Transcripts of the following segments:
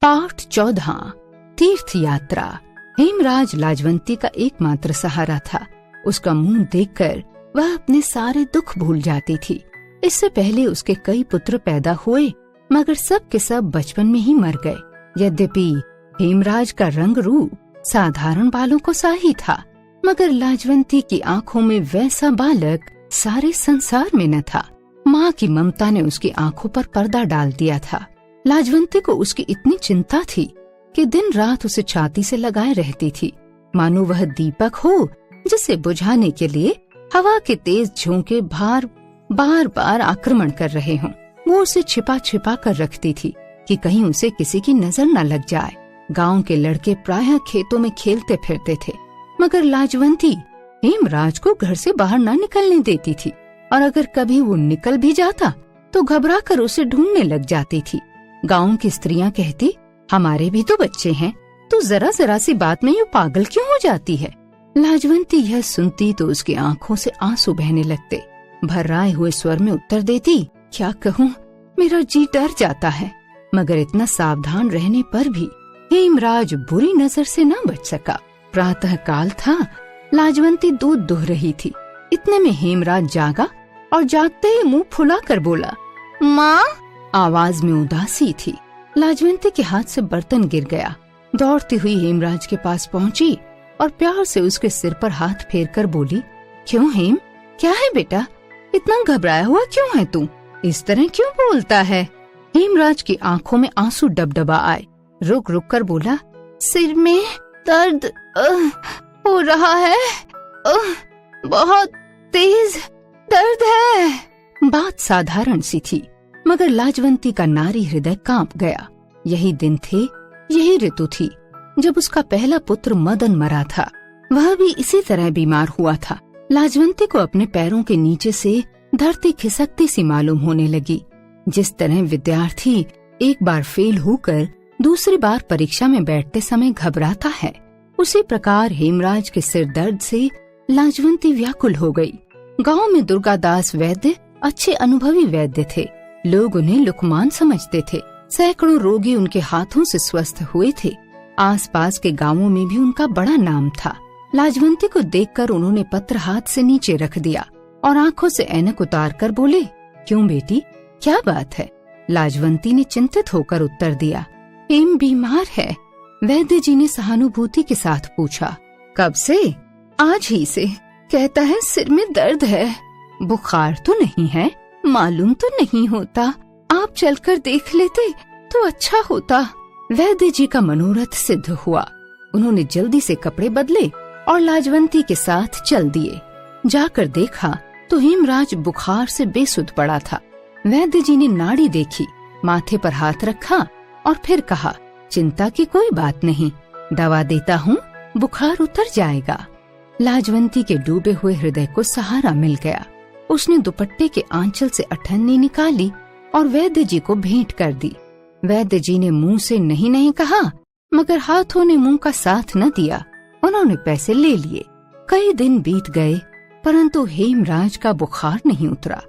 पाठ 14 तीर्थ यात्रा। हेमराज लाजवंती का एकमात्र सहारा था। उसका मुंह देखकर वह अपने सारे दुख भूल जाती थी। इससे पहले उसके कई पुत्र पैदा हुए, मगर सब के सब बचपन में ही मर गए। यद्यपि हेमराज का रंग रूप साधारण बालों को सा ही था, मगर लाजवंती की आंखों में वैसा बालक सारे संसार में न था। माँ की ममता ने उसकी आंखों पर पर्दा डाल दिया था। लाजवंती को उसकी इतनी चिंता थी कि दिन रात उसे छाती से लगाए रहती थी, मानो वह दीपक हो जिसे बुझाने के लिए हवा के तेज झोंके बार बार आक्रमण कर रहे हों। वो उसे छिपा छिपा कर रखती थी कि कहीं उसे किसी की नजर न लग जाए। गांव के लड़के प्रायः खेतों में खेलते फिरते थे, मगर लाजवंती हेमराज को घर से बाहर न निकलने देती थी, और अगर कभी वो निकल भी जाता तो घबरा कर उसे ढूंढने लग जाती थी। गांव की स्त्रियां कहती, हमारे भी तो बच्चे हैं, तो जरा जरा सी बात में यूं पागल क्यों हो जाती है। लाजवंती यह सुनती तो उसकी आंखों से आंसू बहने लगते। भर्राए हुए स्वर में उत्तर देती, क्या कहूँ, मेरा जी डर जाता है। मगर इतना सावधान रहने पर भी हेमराज बुरी नजर से न बच सका। प्रातः काल था, लाजवंती दूध दुह रही थी। इतने में हेमराज जागा और जागते ही मुंह फुला कर बोला, माँ। आवाज में उदासी थी। लाजवंती के हाथ से बर्तन गिर गया। दौड़ती हुई हेमराज के पास पहुंची और प्यार से उसके सिर पर हाथ फेरकर बोली, क्यों हेम, क्या है बेटा, इतना घबराया हुआ क्यों है तू, इस तरह क्यों बोलता है। हेमराज की आंखों में आंसू डबडबा आए। रुक रुक कर बोला, सिर में दर्द हो रहा है, बहुत तेज दर्द है। बात साधारण सी थी, मगर लाजवंती का नारी हृदय कांप गया। यही दिन थे, यही ऋतु थी जब उसका पहला पुत्र मदन मरा था। वह भी इसी तरह बीमार हुआ था। लाजवंती को अपने पैरों के नीचे से धरती खिसकती सी मालूम होने लगी। जिस तरह विद्यार्थी एक बार फेल होकर दूसरी बार परीक्षा में बैठते समय घबराता है, उसी प्रकार हेमराज के सिर दर्द से लाजवंती व्याकुल हो गई। गांव में दुर्गादास वैद्य अच्छे अनुभवी वैद्य थे। लोग उन्हें लुकमान समझते थे। सैकड़ों रोगी उनके हाथों से स्वस्थ हुए थे। आसपास के गांवों में भी उनका बड़ा नाम था। लाजवंती को देखकर उन्होंने पत्र हाथ से नीचे रख दिया और आंखों से ऐनक उतार कर बोले, क्यों बेटी, क्या बात है। लाजवंती ने चिंतित होकर उत्तर दिया, हेम बीमार है। वैद्य जी ने सहानुभूति के साथ पूछा, कब से। आज ही से, कहता है सिर में दर्द है। बुखार तो नहीं है, मालूम तो नहीं होता, आप चलकर देख लेते तो अच्छा होता। वैद्य जी का मनोरथ सिद्ध हुआ। उन्होंने जल्दी से कपड़े बदले और लाजवंती के साथ चल दिए। जाकर देखा तो हेमराज बुखार से बेसुध पड़ा था। वैद्य जी ने नाड़ी देखी, माथे पर हाथ रखा और फिर कहा, चिंता की कोई बात नहीं, दवा देता हूँ, बुखार उतर जाएगा। लाजवंती के डूबे हुए हृदय को सहारा मिल गया। उसने दुपट्टे के आंचल से अठन्नी निकाली और वैद्य जी को भेंट कर दी। वैद्य जी ने मुंह से नहीं नहीं कहा, मगर हाथों ने मुंह का साथ न दिया। उन्होंने पैसे ले लिए। कई दिन बीत गए, परंतु हेमराज का बुखार नहीं उतरा।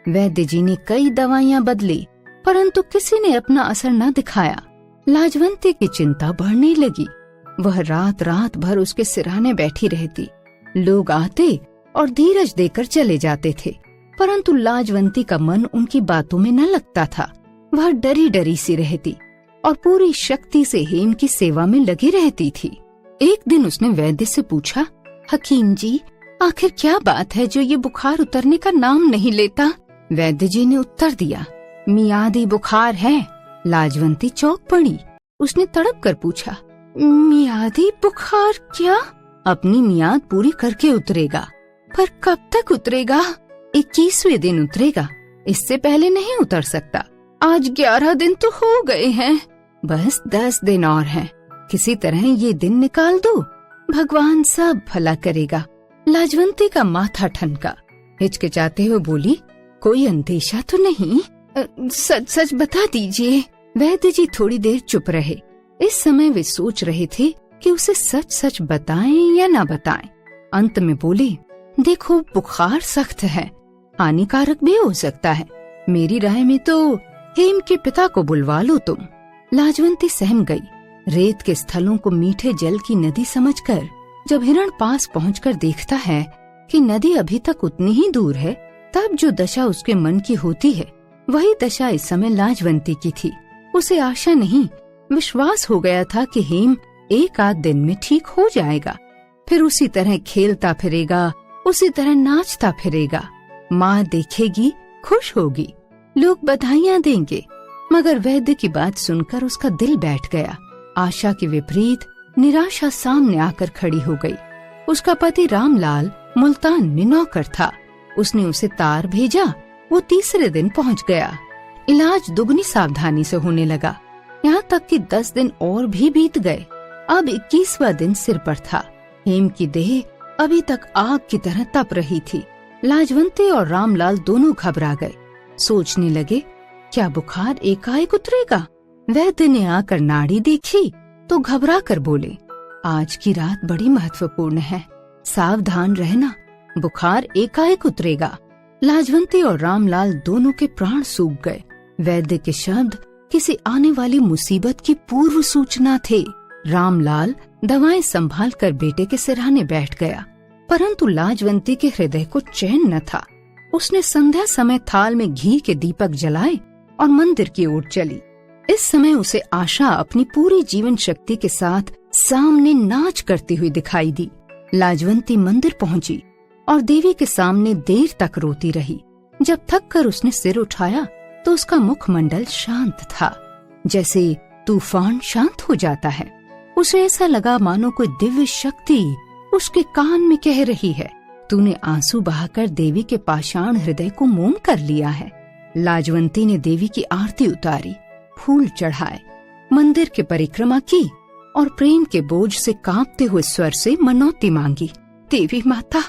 वैद्य जी ने कई दवाइयां बदली, परंतु किसी ने अपना असर न दिखाया। लाजवंती की चिंता बढ़ने लगी। वह रात रात भर उसके सिरहाने बैठी रहती। लोग आते और धीरज देकर चले जाते थे, परंतु लाजवंती का मन उनकी बातों में न लगता था। वह डरी डरी सी रहती और पूरी शक्ति से हेम की सेवा में लगी रहती थी। एक दिन उसने वैद्य से पूछा, हकीम जी, आखिर क्या बात है जो ये बुखार उतरने का नाम नहीं लेता। वैद्य जी ने उत्तर दिया, मियादी बुखार है। लाजवंती चौंक पड़ी। उसने तड़प कर पूछा, मियादी बुखार क्या। अपनी मियाद पूरी करके उतरेगा, पर कब तक उतरेगा। 21वें दिन उतरेगा, इससे पहले नहीं उतर सकता। आज 11 दिन तो हो गए हैं, बस 10 दिन और हैं। किसी तरह ये दिन निकाल दो, भगवान सब भला करेगा। लाजवंती का माथा ठनका। हिचकिचाते हुए बोली, कोई अंदेशा तो नहीं, सच सच बता दीजिए। वैद्य जी थोड़ी देर चुप रहे। इस समय वे सोच रहे थे कि उसे सच सच बताएं या न बताएं। अंत में बोले, देखो बुखार सख्त है, हानिकारक भी हो सकता है। मेरी राय में तो हेम के पिता को बुलवा लो तुम। लाजवंती सहम गई। रेत के स्थलों को मीठे जल की नदी समझकर जब हिरण पास पहुंचकर देखता है कि नदी अभी तक उतनी ही दूर है, तब जो दशा उसके मन की होती है वही दशा इस समय लाजवंती की थी। उसे आशा नहीं, विश्वास हो गया था कि हेम एक आध दिन में ठीक हो जाएगा। फिर उसी तरह खेलता फिरेगा, उसी तरह नाचता फिरेगा। माँ देखेगी, खुश होगी, लोग बधाइयाँ देंगे। मगर वैद्य की बात सुनकर उसका दिल बैठ गया। आशा के विपरीत निराशा सामने आकर खड़ी हो गई। उसका पति रामलाल मुल्तान में नौकर था। उसने उसे तार भेजा, वो तीसरे दिन पहुंच गया। इलाज दुगनी सावधानी से होने लगा, यहाँ तक कि 10 दिन और भी बीत गए। अब 21वां दिन सिर पर था। हेम की देह अभी तक आग की तरह तप रही थी। लाजवंती और रामलाल दोनों घबरा गए। सोचने लगे, क्या बुखार एकाएक उतरेगा? वैद्य ने आकर नाड़ी देखी तो घबरा कर बोले, आज की रात बड़ी महत्वपूर्ण है, सावधान रहना, बुखार एकाएक उतरेगा। लाजवंती और रामलाल दोनों के प्राण सूख गए। वैद्य के शब्द किसी आने वाली मुसीबत की पूर्व सूचना थे। रामलाल दवाएं संभाल कर बेटे के सिरहाने बैठ गया, परंतु लाजवंती के हृदय को चैन न था। उसने संध्या समय थाल में घी के दीपक जलाए और मंदिर की ओर चली। इस समय उसे आशा अपनी पूरी जीवन शक्ति के साथ सामने नाच करती हुई दिखाई दी। लाजवंती मंदिर पहुंची और देवी के सामने देर तक रोती रही। जब थक कर उसने सिर उठाया तो उसका मुखमंडल शांत था, जैसे तूफान शांत हो जाता है। उसे ऐसा लगा मानो कोई दिव्य शक्ति उसके कान में कह रही है, तूने आंसू बहाकर देवी के पाषाण हृदय को मोम कर लिया है। लाजवंती ने देवी की आरती उतारी, फूल चढ़ाए, मंदिर की परिक्रमा की और प्रेम के बोझ से कांपते हुए स्वर से मनौती मांगी। देवी माता,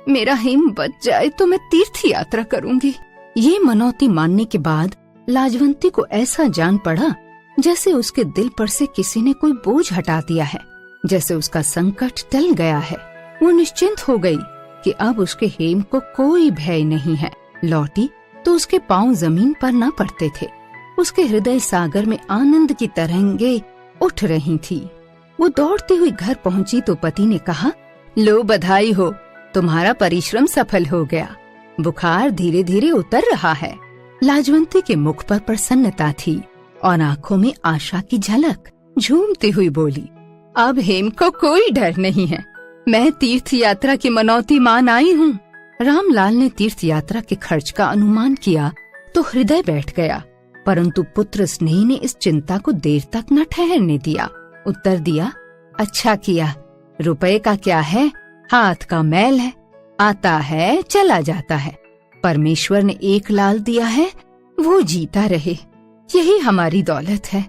मेरा हेम बच जाए तो मैं तीर्थ यात्रा करूंगी। ये मनौती मानने के बाद लाजवंती को ऐसा जान पड़ा जैसे उसके दिल पर से किसी ने कोई बोझ हटा दिया है, जैसे उसका संकट टल गया है। वो निश्चिंत हो गई कि अब उसके हेम को कोई भय नहीं है। लौटी तो उसके पांव जमीन पर न पड़ते थे। उसके हृदय सागर में आनंद की तरंगे उठ रही थी। वो दौड़ती हुई घर पहुंची तो पति ने कहा, लो बधाई हो, तुम्हारा परिश्रम सफल हो गया, बुखार धीरे धीरे उतर रहा है। लाजवंती के मुख पर प्रसन्नता थी और आंखों में आशा की झलक। झूमती हुई बोली, अब हेम को कोई डर नहीं है, मैं तीर्थ यात्रा की मनौती मान आई हूँ। रामलाल ने तीर्थ यात्रा के खर्च का अनुमान किया तो हृदय बैठ गया, परंतु पुत्र स्नेह ने इस चिंता को देर तक न ठहरने दिया। उत्तर दिया, अच्छा किया, रुपए का क्या है, हाथ का मैल है, आता है चला जाता है। परमेश्वर ने एक लाल दिया है, वो जीता रहे, यही हमारी दौलत है।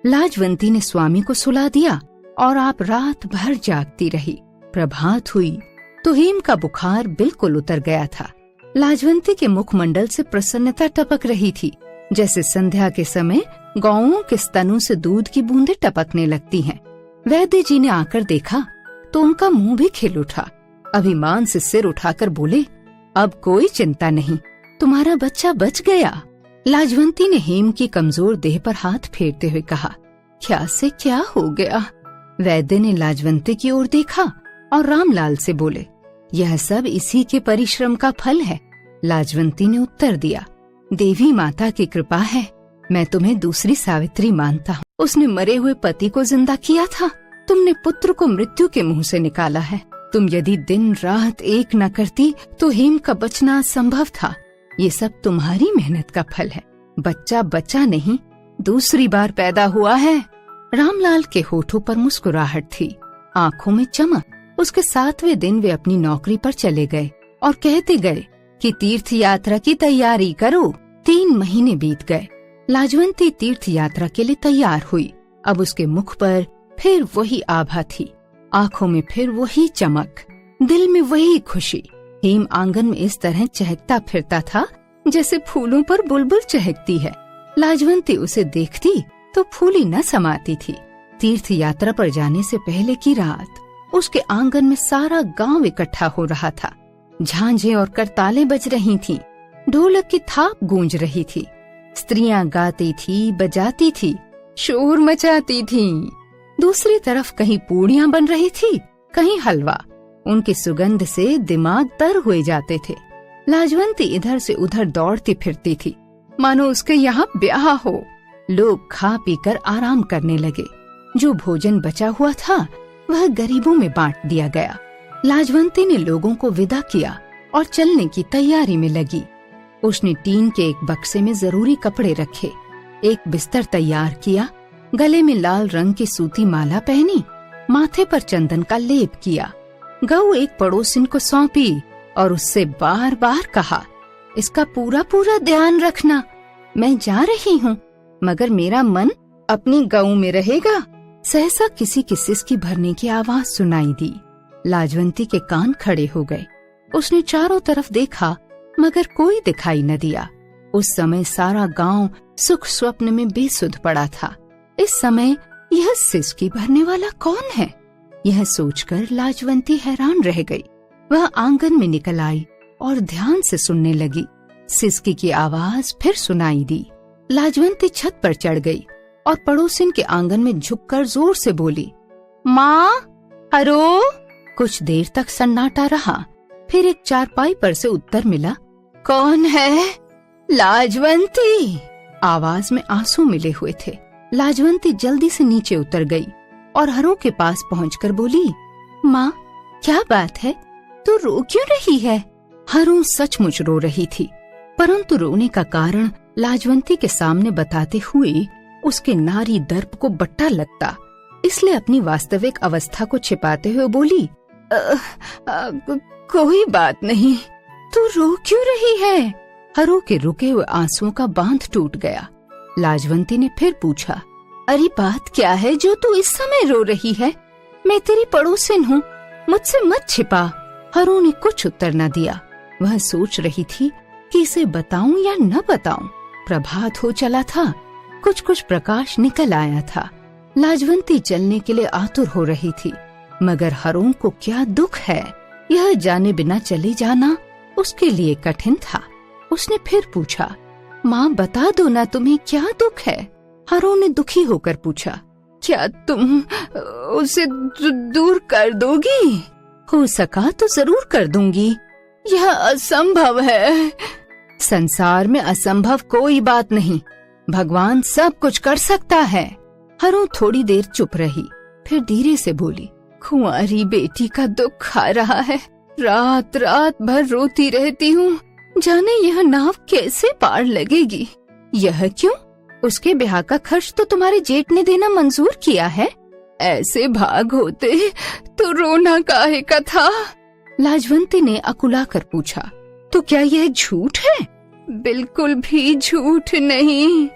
लाजवंती ने स्वामी को सुला दिया और आप रात भर जागती रही। प्रभात हुई तो हेम का बुखार बिल्कुल उतर गया था। लाजवंती के मुखमंडल से प्रसन्नता टपक रही थी, जैसे संध्या के समय गौओं के स्तनों से दूध की बूंदें टपकने लगती हैं। वैद्य जी ने आकर देखा तो उनका मुंह भी खिल उठा। अभिमान से सिर उठाकर बोले, अब कोई चिंता नहीं, तुम्हारा बच्चा बच गया। लाजवंती ने हेम की कमजोर देह पर हाथ फेरते हुए कहा, क्या से क्या हो गया? वैद्य ने लाजवंती की ओर देखा और रामलाल से बोले, यह सब इसी के परिश्रम का फल है। लाजवंती ने उत्तर दिया, देवी माता की कृपा है, मैं तुम्हें दूसरी सावित्री मानता हूँ। उसने मरे हुए पति को जिंदा किया था, तुमने पुत्र को मृत्यु के मुंह से निकाला है। तुम यदि दिन रात एक न करती तो हेम का बचना असंभव था। ये सब तुम्हारी मेहनत का फल है। बच्चा बचा नहीं, दूसरी बार पैदा हुआ है। रामलाल के होठों पर मुस्कुराहट थी, आंखों में चमक। उसके 7वें दिन वे अपनी नौकरी पर चले गए और कहते गए कि तीर्थ यात्रा की तैयारी करो। 3 महीने बीत गए। लाजवंती तीर्थ यात्रा के लिए तैयार हुई। अब उसके मुख पर फिर वही आभा थी, आंखों में फिर वही चमक, दिल में वही खुशी। हेम आंगन में इस तरह चहकता फिरता था जैसे फूलों पर बुलबुल चहकती है। लाजवंती उसे देखती तो फूली न समाती थी। तीर्थ यात्रा पर जाने से पहले की रात उसके आंगन में सारा गांव इकट्ठा हो रहा था। झांझे और करताले बज रही थीं, ढोलक की थाप गूंज रही थी, स्त्रियां गाती थी, बजाती थी, शोर मचाती थीं। दूसरी तरफ कहीं पूड़ियां बन रही थी, कहीं हलवा। उनकी सुगंध से दिमाग तर हुए जाते थे। लाजवंती इधर से उधर दौड़ती फिरती थी, मानो उसके यहाँ ब्याह हो। लोग खा पीकर आराम करने लगे। जो भोजन बचा हुआ था वह गरीबों में बांट दिया गया। लाजवंती ने लोगों को विदा किया और चलने की तैयारी में लगी। उसने टीन के एक बक्से में जरूरी कपड़े रखे, एक बिस्तर तैयार किया, गले में लाल रंग की सूती माला पहनी, माथे पर चंदन का लेप किया। गऊ एक पड़ोसिन को सौंपी और उससे बार बार कहा, इसका पूरा पूरा ध्यान रखना। मैं जा रही हूँ, मगर मेरा मन अपनी गऊ में रहेगा। सहसा किसी की सिसकी भरने की आवाज सुनाई दी। लाजवंती के कान खड़े हो गए। उसने चारों तरफ देखा, मगर कोई दिखाई न दिया। उस समय सारा गांव सुख स्वप्न में बेसुध पड़ा था। इस समय यह सिसकी भरने वाला कौन है? यह सोचकर लाजवंती हैरान रह गई। वह आंगन में निकल आई और ध्यान से सुनने लगी। सिसकी की आवाज फिर सुनाई दी। लाजवंती छत पर चढ़ गई और पड़ोसिन के आंगन में झुककर जोर से बोली, माँ, हरो। कुछ देर तक सन्नाटा रहा। फिर एक चारपाई पर से उत्तर मिला, कौन है? लाजवंती। आवाज में आंसू मिले हुए थे। लाजवंती जल्दी से नीचे उतर गई और हरो के पास पहुंचकर बोली, माँ, क्या बात है? तू रो क्यों रही है? हरो सचमुच रो रही थी, परंतु रोने का कारण लाजवंती के सामने बताते हुए उसके नारी दर्प को बट्टा लगता, इसलिए अपनी वास्तविक अवस्था को छिपाते हुए बोली, कोई बात नहीं। तू रो क्यों रही है? हरो के रुके हुए आंसुओं का बांध टूट गया। लाजवंती ने फिर पूछा, अरे बात क्या है जो तू इस समय रो रही है? मैं तेरी पड़ोसिन हूँ, मुझसे मत छिपा। हरो ने कुछ उत्तर न दिया। वह सोच रही थी कि इसे बताऊं या न बताऊं। प्रभात हो चला था, कुछ कुछ प्रकाश निकल आया था। लाजवंती चलने के लिए आतुर हो रही थी, मगर हरो को क्या दुख है, यह जाने बिना चली जाना उसके लिए कठिन था। उसने फिर पूछा, माँ बता दो ना, तुम्हें क्या दुख है? हरो ने दुखी होकर पूछा, क्या तुम उसे दूर कर दोगी? हो सका तो जरूर कर दूंगी। यह असंभव है। संसार में असंभव कोई बात नहीं, भगवान सब कुछ कर सकता है। हरो थोड़ी देर चुप रही, फिर धीरे से बोली, कुंवारी बेटी का दुख आ रहा है। रात रात भर रोती रहती हूँ, जाने यह नाव कैसे पार लगेगी। यह क्यों? उसके ब्याह का खर्च तो तुम्हारे जेठ ने देना मंजूर किया है। ऐसे भाग होते तो रोना काहे का था? लाजवंती ने अकुला कर पूछा, तो क्या यह झूठ है? बिल्कुल भी झूठ नहीं।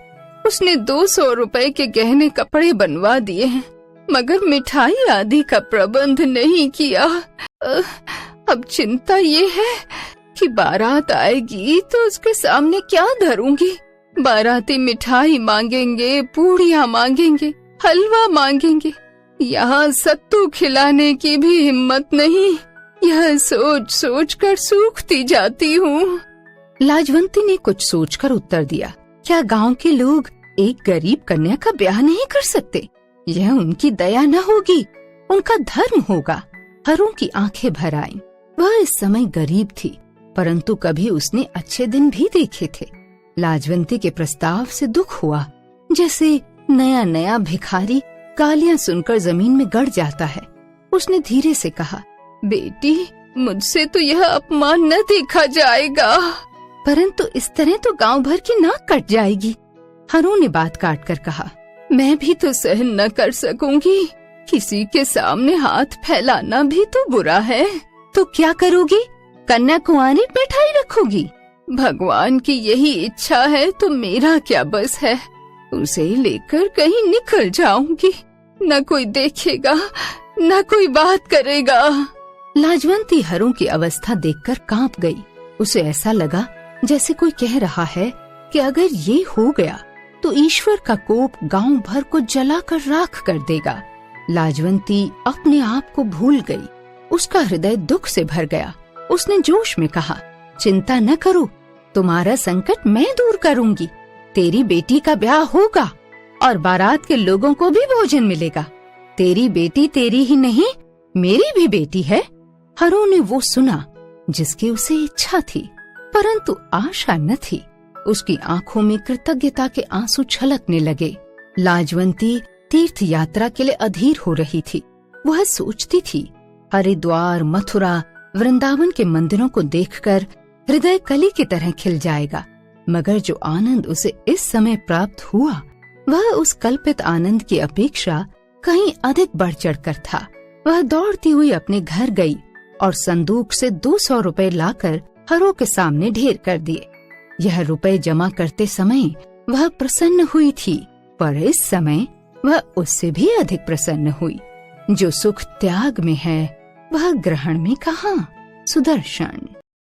उसने 200 रुपए के गहने कपड़े बनवा दिए हैं, मगर मिठाई आदि का प्रबंध नहीं किया। अब चिंता ये है कि बारात आएगी तो उसके सामने क्या धरूंगी। बाराती मिठाई मांगेंगे, पूड़ियाँ मांगेंगे, हलवा मांगेंगे, यहाँ सत्तू खिलाने की भी हिम्मत नहीं। यह सोच सोच कर सूखती जाती हूँ। लाजवंती ने कुछ सोचकर उत्तर दिया, क्या गांव के लोग एक गरीब कन्या का ब्याह नहीं कर सकते? यह उनकी दया न होगी, उनका धर्म होगा। हरो की आंखें भर आईं। वह इस समय गरीब थी, परंतु कभी उसने अच्छे दिन भी देखे थे। लाजवंती के प्रस्ताव से दुख हुआ, जैसे नया नया भिखारी गालियां सुनकर जमीन में गड़ जाता है। उसने धीरे से कहा, बेटी, मुझसे तो यह अपमान न देखा जाएगा। परंतु इस तरह तो गांव भर की नाक कट जाएगी। हरो ने बात काट कर कहा, मैं भी तो सहन न कर सकूंगी। किसी के सामने हाथ फैलाना भी तो बुरा है। तो क्या करोगी? कन्या कुंवारी बैठाई रखोगी? भगवान की यही इच्छा है तो मेरा क्या बस है। उसे लेकर कहीं निकल जाऊंगी, न कोई देखेगा, न कोई बात करेगा। लाजवंती हरो की अवस्था देखकर कांप गई। उसे ऐसा लगा जैसे कोई कह रहा है कि अगर ये हो गया तो ईश्वर का कोप गांव भर को जलाकर राख कर देगा। लाजवंती अपने आप को भूल गई। उसका हृदय दुख से भर गया। उसने जोश में कहा, चिंता न करो, तुम्हारा संकट मैं दूर करूंगी। तेरी बेटी का ब्याह होगा। और बारात के लोगों को भी भोजन मिलेगा। तेरी बेटी तेरी ही नहीं, मेरी भी बेटी है। हरो ने वो सुना जिसकी उसे इच्छा थी, परंतु आशा न थी। उसकी आंखों में कृतज्ञता के आंसू छलकने लगे। लाजवंती तीर्थ यात्रा के लिए अधीर हो रही थी। वह सोचती थी, हरिद्वार, मथुरा, वृंदावन के मंदिरों को देखकर हृदय कली की तरह खिल जाएगा। मगर जो आनंद उसे इस समय प्राप्त हुआ, वह उस कल्पित आनंद की अपेक्षा कहीं अधिक बढ़ चढ़कर था। वह दौड़ती हुई अपने घर गई और संदूक से 200 रुपए लाकर हरो के सामने ढेर कर दिए। यह रुपए जमा करते समय वह प्रसन्न हुई थी, पर इस समय वह उससे भी अधिक प्रसन्न हुई। जो सुख त्याग में है, वह ग्रहण में कहाँ? सुदर्शन।